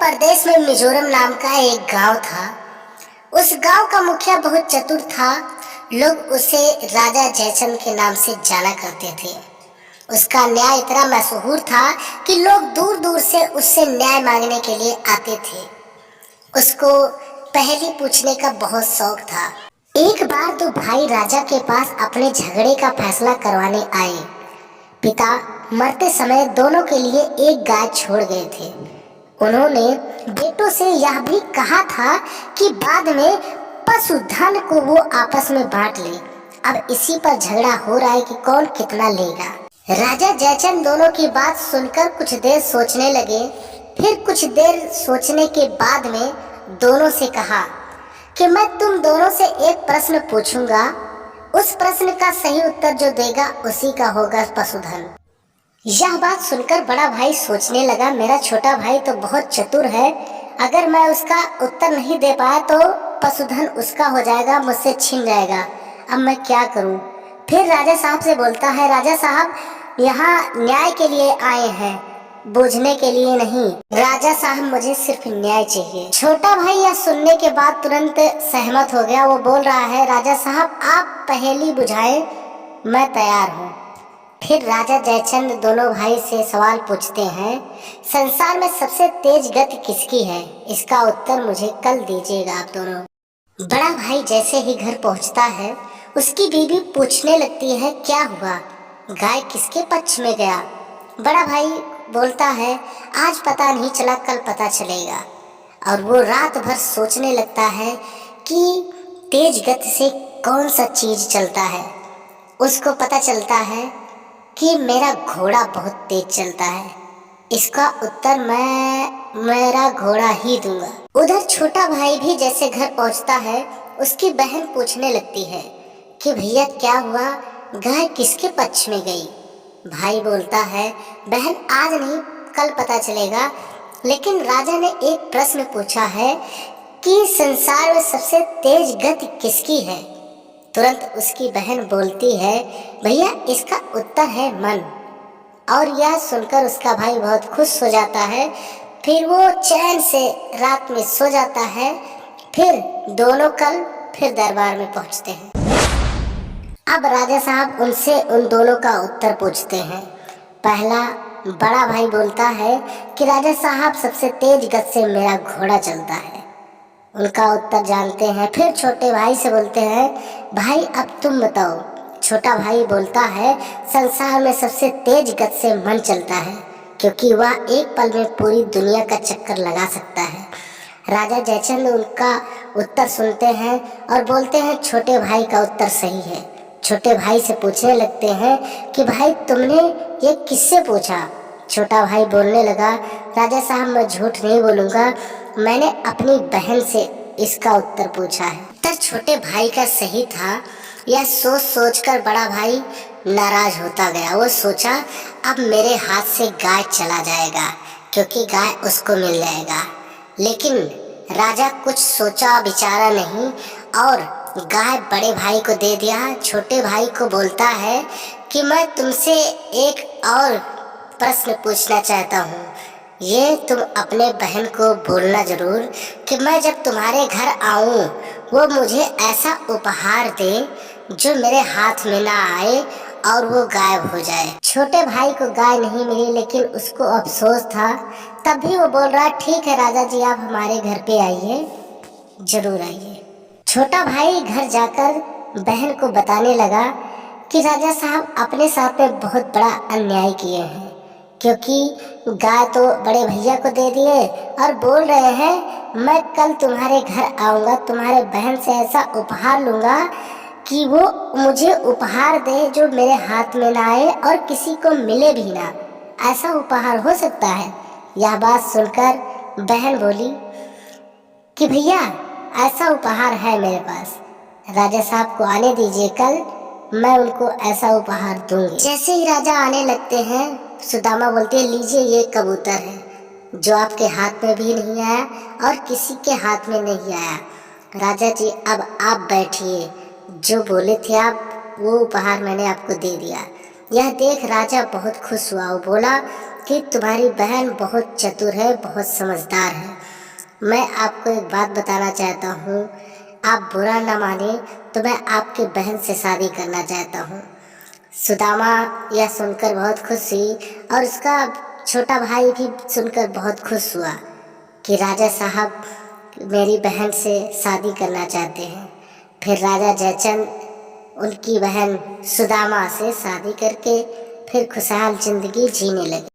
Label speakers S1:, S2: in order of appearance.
S1: प्रदेश में मिजोरम नाम का एक गांव था। उस गांव का मुखिया बहुत चतुर था। लोग उसे राजा जयचंद के नाम से जाना करते थे। उसका न्याय इतना मशहूर था कि लोग दूर दूर से उससे न्याय मांगने के लिए आते थे। उसको पहेली पूछने का बहुत शौक था। एक बार दो भाई राजा के पास अपने झगड़े का फैसला करवाने आए। पिता मरते समय दोनों के लिए एक गाय छोड़ गए थे। उन्होंने बेटों से यह भी कहा था कि बाद में पशुधन को वो आपस में बांट ले। अब इसी पर झगड़ा हो रहा है कि कौन कितना लेगा। राजा जयचंद दोनों की बात सुनकर कुछ देर सोचने लगे। फिर कुछ देर सोचने के बाद में दोनों से कहा कि मैं तुम दोनों से एक प्रश्न पूछूंगा। उस प्रश्न का सही उत्तर जो देगा उसी का होगा पशुधन। यह बात सुनकर बड़ा भाई सोचने लगा, मेरा छोटा भाई तो बहुत चतुर है। अगर मैं उसका उत्तर नहीं दे पाया तो पशुधन उसका हो जाएगा, मुझसे छिन जाएगा। अब मैं क्या करूं? फिर राजा साहब से बोलता है, राजा साहब यहाँ न्याय के लिए आए हैं, बूझने के लिए नहीं। राजा साहब मुझे सिर्फ न्याय चाहिए। छोटा भाई यह सुनने के बाद तुरंत सहमत हो गया। वो बोल रहा है, राजा साहब आप पहेली बुझाएं, मैं तैयार हूँ। फिर राजा जयचंद दोनों भाई से सवाल पूछते हैं, संसार में सबसे तेज गति किसकी है? इसका उत्तर मुझे कल दीजिएगा आप दोनों। बड़ा भाई जैसे ही घर पहुंचता है उसकी बीवी पूछने लगती है, क्या हुआ, गाय किसके पक्ष में गया? बड़ा भाई बोलता है, आज पता नहीं चला, कल पता चलेगा। और वो रात भर सोचने लगता है कि तेज गति से कौन सा चीज चलता है। उसको पता चलता है कि मेरा घोड़ा बहुत तेज चलता है, इसका उत्तर मैं मेरा घोड़ा ही दूंगा। उधर छोटा भाई भी जैसे घर पहुंचता है उसकी बहन पूछने लगती है कि भैया क्या हुआ, गाय किसके पक्ष में गई? भाई बोलता है, बहन आज नहीं कल पता चलेगा। लेकिन राजा ने एक प्रश्न पूछा है कि संसार में सबसे तेज गति किसकी है? तुरंत उसकी बहन बोलती है, भैया इसका उत्तर है मन। और यह सुनकर उसका भाई बहुत खुश हो जाता है। फिर वो चैन से रात में सो जाता है। फिर दोनों कल फिर दरबार में पहुंचते हैं। अब राजा साहब उनसे उन दोनों का उत्तर पूछते हैं। पहला बड़ा भाई बोलता है कि राजा साहब सबसे तेज गति से मेरा घोड़ा चलता है, उनका उत्तर जानते हैं। फिर छोटे भाई से बोलते हैं, भाई अब तुम बताओ। छोटा भाई बोलता है, संसार में सबसे तेज गति से मन चलता है, क्योंकि वह एक पल में पूरी दुनिया का चक्कर लगा सकता है। राजा जयचंद उनका उत्तर सुनते हैं और बोलते हैं, छोटे भाई का उत्तर सही है। छोटे भाई से पूछने लगते हैं कि भाई तुमने ये किससे पूछा? छोटा भाई बोलने लगा, राजा साहब मैं झूठ नहीं बोलूँगा, मैंने अपनी बहन से इसका उत्तर पूछा है। उत्तर छोटे भाई का सही था। यह सोच सोचकर बड़ा भाई नाराज होता गया। वो सोचा अब मेरे हाथ से गाय चला जाएगा, क्योंकि गाय उसको मिल जाएगा। लेकिन राजा कुछ सोचा विचारा नहीं और गाय बड़े भाई को दे दिया। छोटे भाई को बोलता है कि मैं तुमसे एक और प्रश्न पूछना चाहता हूँ, ये तुम अपने बहन को बोलना जरूर कि मैं जब तुम्हारे घर आऊँ वो मुझे ऐसा उपहार दे जो मेरे हाथ में ना आए और वो गायब हो जाए। छोटे भाई को गाय नहीं मिली, लेकिन उसको अफसोस था। तब भी वो बोल रहा, ठीक है राजा जी आप हमारे घर पे आइए, जरूर आइए। छोटा भाई घर जाकर बहन को बताने लगा कि राजा साहब अपने साथ में बहुत बड़ा अन्याय किए हैं, क्योंकि गाय तो बड़े भैया को दे दिए और बोल रहे हैं मैं कल तुम्हारे घर आऊँगा, तुम्हारे बहन से ऐसा उपहार लूँगा कि वो मुझे उपहार दे जो मेरे हाथ में ना आए और किसी को मिले भी ना। ऐसा उपहार हो सकता है? यह बात सुनकर बहन बोली कि भैया ऐसा उपहार है मेरे पास, राजा साहब को आने दीजिए, कल मैं उनको ऐसा उपहार दूंगी। जैसे ही राजा आने लगते हैं सुदामा बोलते हैं, लीजिए ये कबूतर है जो आपके हाथ में भी नहीं आया और किसी के हाथ में नहीं आया। राजा जी अब आप बैठिए, जो बोले थे आप वो उपहार मैंने आपको दे दिया। यह देख राजा बहुत खुश हुआ। वो बोला, कि तुम्हारी बहन बहुत चतुर है, बहुत समझदार है। मैं आपको एक बात बताना चाहता हूँ, आप बुरा ना माने तो मैं आपके बहन से शादी करना चाहता हूँ। सुदामा यह सुनकर बहुत खुश हुई और उसका छोटा भाई भी सुनकर बहुत खुश हुआ कि राजा साहब मेरी बहन से शादी करना चाहते हैं। फिर राजा जयचंद उनकी बहन सुदामा से शादी करके फिर खुशहाल जिंदगी जीने लगे।